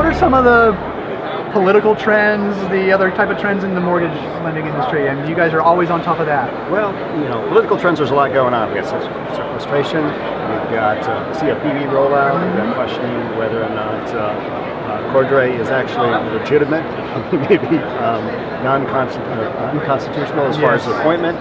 What are some of the political trends, the other type of trends in the mortgage lending industry? And you guys are always on top of that. Well, you know, political trends, there's a lot going on. We've got sequestration, we've got CFPB rollout, we've got questioning whether or not Cordray is actually legitimate, maybe unconstitutional as far as the appointment.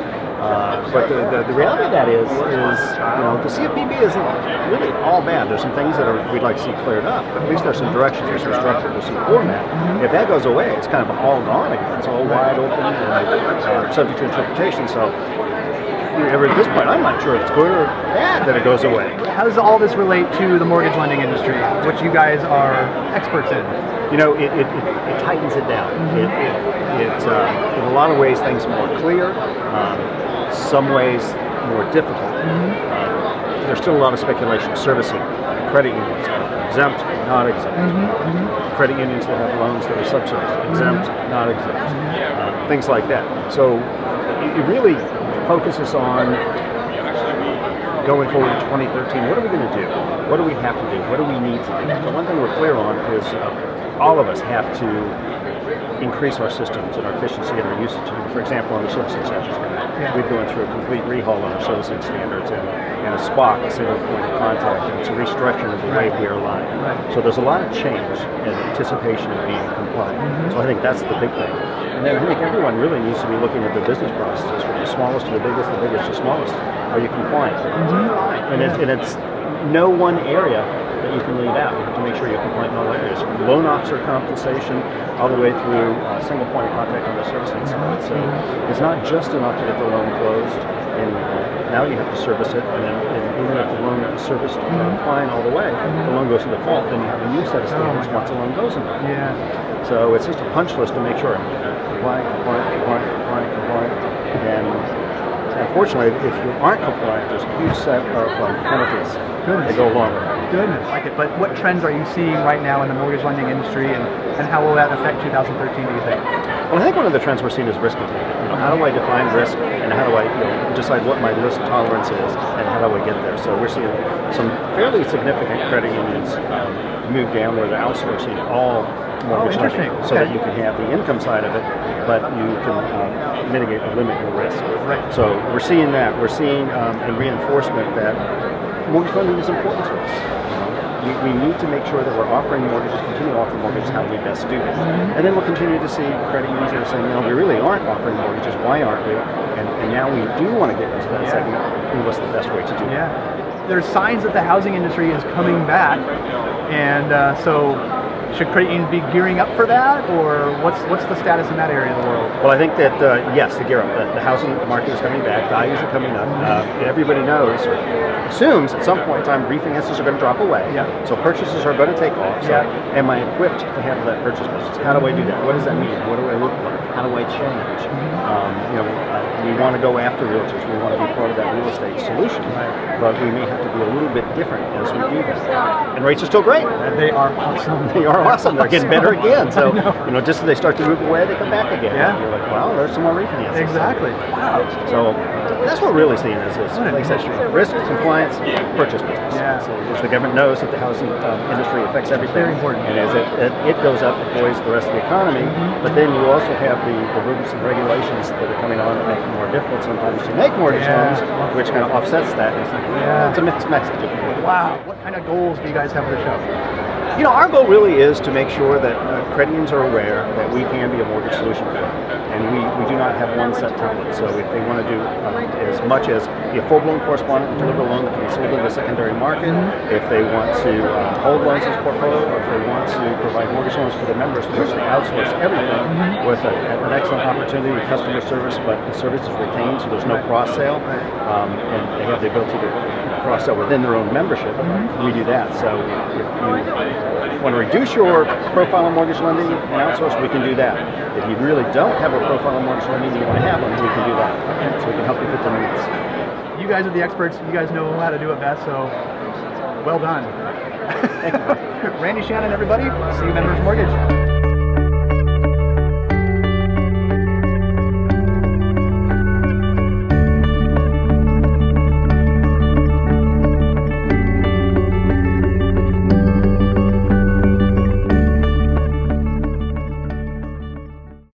But the reality of that is, you know, the CFPB isn't really all bad. There's some things that we'd like to see cleared up, but at least there's some direction, there's some structure, there's some format. If that goes away, it's kind of all gone again. It's all wide open and subject to interpretation. So at this point, I'm not sure if it's good or bad that it goes away. How does all this relate to the mortgage lending industry, which you guys are experts in? You know, it tightens it down. In a lot of ways, things are more clear. Some ways more difficult. There's still a lot of speculation. Servicing, credit unions, exempt, not exempt. Credit unions that have loans that are subsidized, exempt, not exempt. Things like that. So it really focuses on going forward in 2013. What are we going to do? What do we have to do? What do we need to do? The one thing we're clear on is all of us have to increase our systems and our efficiency and our usage. For example, on the servicing centers, we've gone through a complete rehaul on our servicing standards and a SPOC, a single point of contact, and it's a restructuring of the way we are aligned. So there's a lot of change in anticipation of being compliant. So I think that's the big thing. And then I think everyone really needs to be looking at the business processes from the smallest to the biggest to smallest. Are you compliant? And it's no one area that you can leave out. You have to make sure you're compliant in all areas. From loan officer compensation all the way through single point of contact on the servicing side. So it's not just enough to get the loan closed, and now you have to service it, and even if the loan is serviced fine all the way, the loan goes to default, then you have a new set of standards once the loan goes in there. So it's just a punch list to make sure compliant. And unfortunately, if you aren't compliant, there's a huge set of penalties that go along with it. Goodness, like it. But what trends are you seeing right now in the mortgage lending industry, and how will that affect 2013, do you think? Well, I think one of the trends we're seeing is risk containment. You know, how do I define risk, and how do I decide what my risk tolerance is, and how do I get there? So we're seeing some fairly significant credit unions move down where they're outsourcing all mortgage lending, so that you can have the income side of it, but you can mitigate or limit your risk. So we're seeing that. We're seeing a reinforcement that mortgage lending is important to us. We need to make sure that we're offering mortgages, continue to offer mortgages how we best do it. And then we'll continue to see credit unions that are saying, we really aren't offering mortgages, why aren't we? And now we do want to get into that segment, and what's the best way to do it? There's signs that the housing industry is coming back, and so should credit unions be gearing up for that, or what's the status in that area of the world? Well, I think that, yes, the gear up. The housing market is coming back, values are coming up. Everybody knows, or assumes at some point in time, refinances are going to drop away. So purchases are going to take off. So am I equipped to handle that purchase business? How do I do that? What does that mean? What do I look like? How do I change? We want to go after realtors. We want to be part of that real estate solution. But we may have to be a little bit different as we do that. And rates are still great. They are awesome. They are awesome. They're getting better again. So, just as they start to move away, they come back again. And you're like, wow, there's some more refinances. Exactly. Wow. So that's what we're really seeing is like I said, risk, compliance, purchase business. So as the government knows that the housing industry affects everything. Very important. And as it goes up, it buoys the rest of the economy. But then you also have the rules and regulations that are coming on that make it more difficult sometimes to make mortgage loans, which kind of offsets that. It's a mixed message. Wow. What kind of goals do you guys have for the show? Our goal really is to make sure that credit unions are aware that we can be a mortgage solution for them. And we do not have one set template. So if they want to do as much as be a full-blown correspondent and deliver a loan that can be sold in the secondary market, if they want to hold loans as portfolio, or if they want to provide mortgage loans for their members, to which they outsource everything with an excellent opportunity with customer service, but the service is retained, so there's no cross-sale, and they have the ability to cross-sell within their own membership. We do that. So if you want to reduce your profile on mortgage lending and outsource, we can do that. If you really don't have a profile on mortgage lending and you want to have one, we can do that. So we can help you fit the needs. You guys are the experts. You guys know how to do it best, so well done. Randy, Shannon, everybody. See you, Members Mortgage.